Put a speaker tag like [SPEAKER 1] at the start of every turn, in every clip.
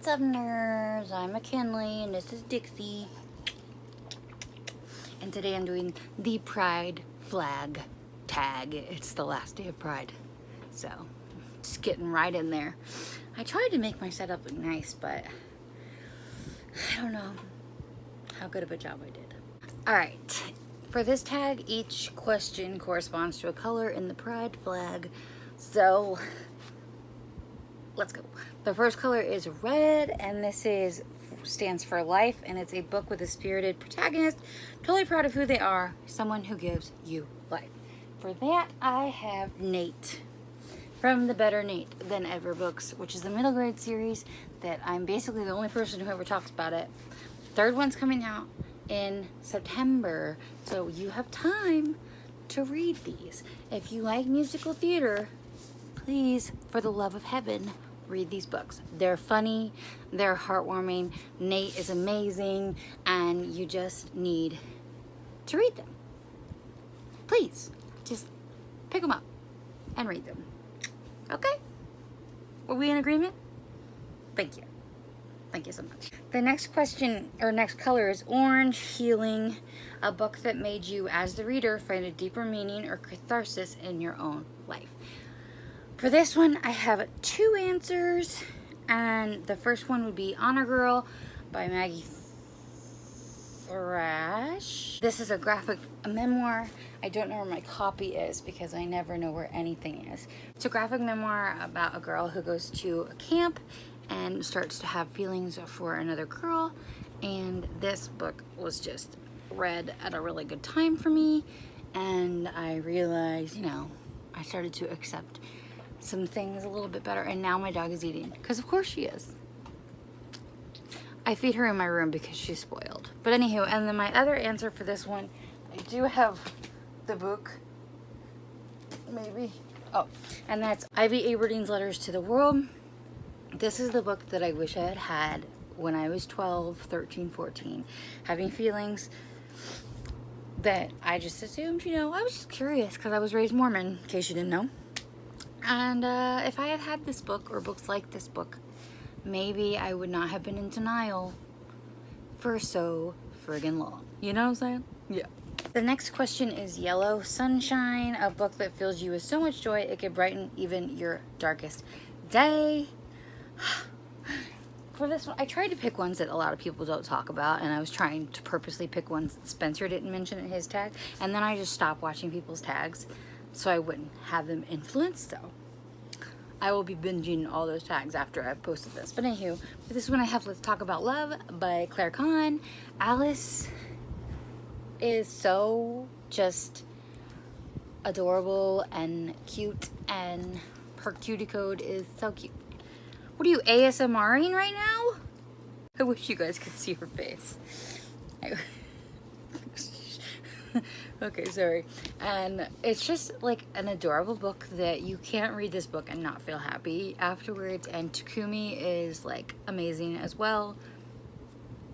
[SPEAKER 1] What's up, nerds? I'm McKinley and this is Dixie. And today I'm doing the Pride flag tag. It's the last day of Pride. So, just getting right in there. I tried to make my setup look nice, but I don't know how good of a job I did. Alright, for this tag, each question corresponds to a color in the Pride flag. So, let's go. The first color is red, and this stands for life, and it's a book with a spirited protagonist, totally proud of who they are, someone who gives you life. For that, I have Nate from the Better Nate Than Ever books, which is the middle grade series that I'm basically the only person who ever talks about it. Third one's coming out in September, so you have time to read these. If you like musical theater, please, for the love of heaven, read these books. They're funny, they're heartwarming, Nate is amazing, and you just need to read them. Please, just pick them up and read them. Okay? Were we in agreement? Thank you. Thank you so much. The next question, or next color, is orange, healing, a book that made you, as the reader, find a deeper meaning or catharsis in your own life. For this one, I have two answers, and the first one would be Honor Girl by Maggie Thrash. This is a memoir. I don't know where my copy is because I never know where anything is. It's a graphic memoir about a girl who goes to a camp and starts to have feelings for another girl, and this book was just read at a really good time for me, and I realized, I started to accept some things a little bit better, and now my dog is eating, because of course she is. I feed her in my room because she's spoiled. But anywho, and then my other answer for this one, I do have the book, maybe. Oh, and that's Ivy Aberdeen's Letters to the World. This is the book that I wish I had had when I was 12, 13, 14, having feelings that I just assumed, I was just curious because I was raised Mormon, in case you didn't know. And if I had had this book, or books like this book, maybe I would not have been in denial for so friggin' long. You know what I'm saying? Yeah. The next question is Yellow Sunshine, a book that fills you with so much joy it could brighten even your darkest day. For this one, I tried to pick ones that a lot of people don't talk about, and I was trying to purposely pick ones that Spencer didn't mention in his tag, and then I just stopped watching people's tags so I wouldn't have them influenced. So I will be binging all those tags after I've posted this. But anywho, for this one I have Let's Talk About Love by Claire Kahn. Alice is so just adorable and cute, and her cutie code is so cute. What are you, ASMRing right now? I wish you guys could see her face. Okay, sorry. And it's just like an adorable book that you can't read this book and not feel happy afterwards. And Takumi is like amazing as well.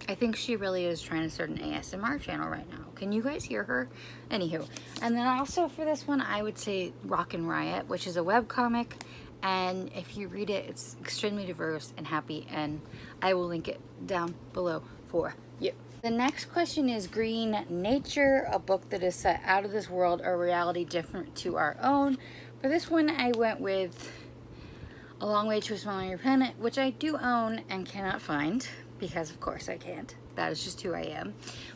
[SPEAKER 1] I think she really is trying to start an ASMR channel right now. Can you guys hear her? Anywho. And then also for this one, I would say Rock and Riot, which is a webcomic. And if you read it, it's extremely diverse and happy. And I will link it down below for you. The next question is Green Nature, a book that is set out of this world, a reality different to our own. For this one, I went with A Long Way to a Smaller Planet, which I do own and cannot find, because of course I can't. That is just who I am.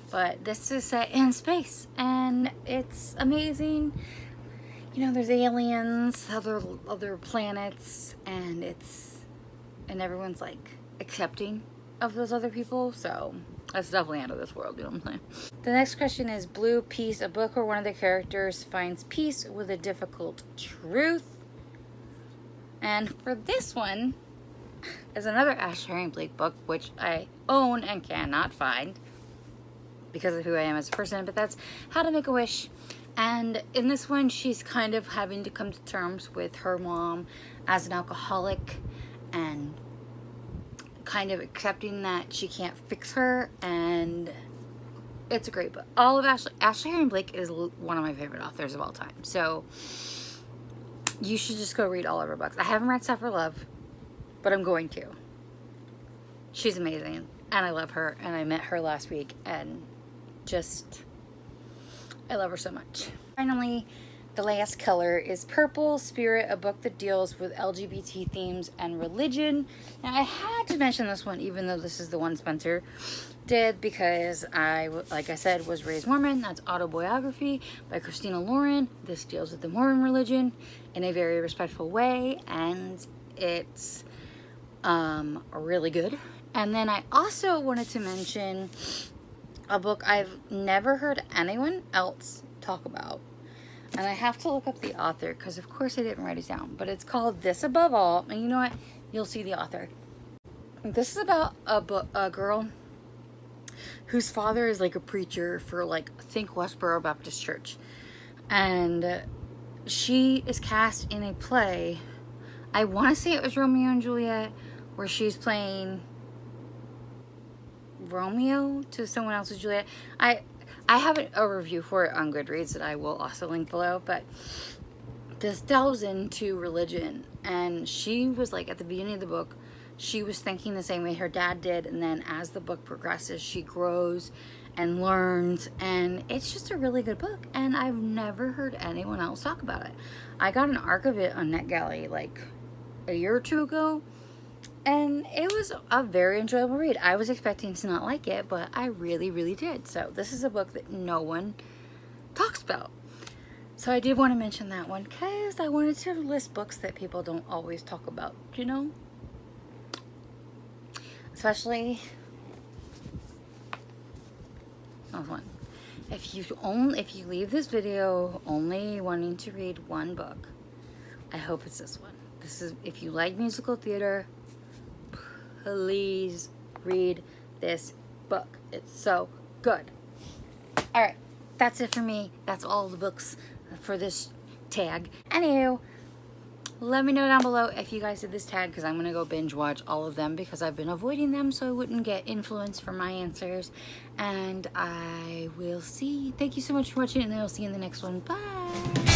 [SPEAKER 1] But this is set in space, and it's amazing. There's aliens, other planets, and everyone's like accepting of those other people, so that's definitely out of this world, you know what I'm saying? The next question is Blue Peace, a book where one of the characters finds peace with a difficult truth. And for this one is another Ashley Blake book, which I own and cannot find because of who I am as a person, but that's How to Make a Wish. And in this one, she's kind of having to come to terms with her mom as an alcoholic and kind of accepting that she can't fix her, and it's a great book. All of Ashley Herring Blake is one of my favorite authors of all time, so you should just go read all of her books. I haven't read Suffer Love, but I'm going to. she's amazing, and I love her, and I met her last week, and just, I love her so much. Finally, the last color is Purple Spirit, a book that deals with LGBT themes and religion. Now, I had to mention this one, even though this is the one Spencer did, because I, like I said, was raised Mormon. That's Autobiography by Christina Lauren. This deals with the Mormon religion in a very respectful way, and it's really good. And then I also wanted to mention a book I've never heard anyone else talk about. And I have to look up the author because, of course, I didn't write it down. But it's called This Above All. And you know what? You'll see the author. This is about a girl whose father is like a preacher for, like, I think Westboro Baptist Church. And she is cast in a play. I want to say it was Romeo and Juliet, where she's playing Romeo to someone else's Juliet. I have a review for it on Goodreads that I will also link below, but this delves into religion, and she was like, at the beginning of the book, she was thinking the same way her dad did, and then as the book progresses, she grows and learns, and it's just a really good book, and I've never heard anyone else talk about it. I got an arc of it on NetGalley like a year or two ago, and it was a very enjoyable read. I was expecting to not like it, but I really, really did. So this is a book that no one talks about. So I did want to mention that one because I wanted to list books that people don't always talk about, you know? Especially this one. If you leave this video only wanting to read one book, I hope it's this one. This is, if you like musical theater, please read this book. It's so good. All right, that's it for me. That's all the books for this tag. Anywho, let me know down below if you guys did this tag, because I'm going to go binge watch all of them because I've been avoiding them so I wouldn't get influence for my answers. And I will see. Thank you so much for watching, and I'll see you in the next one. Bye.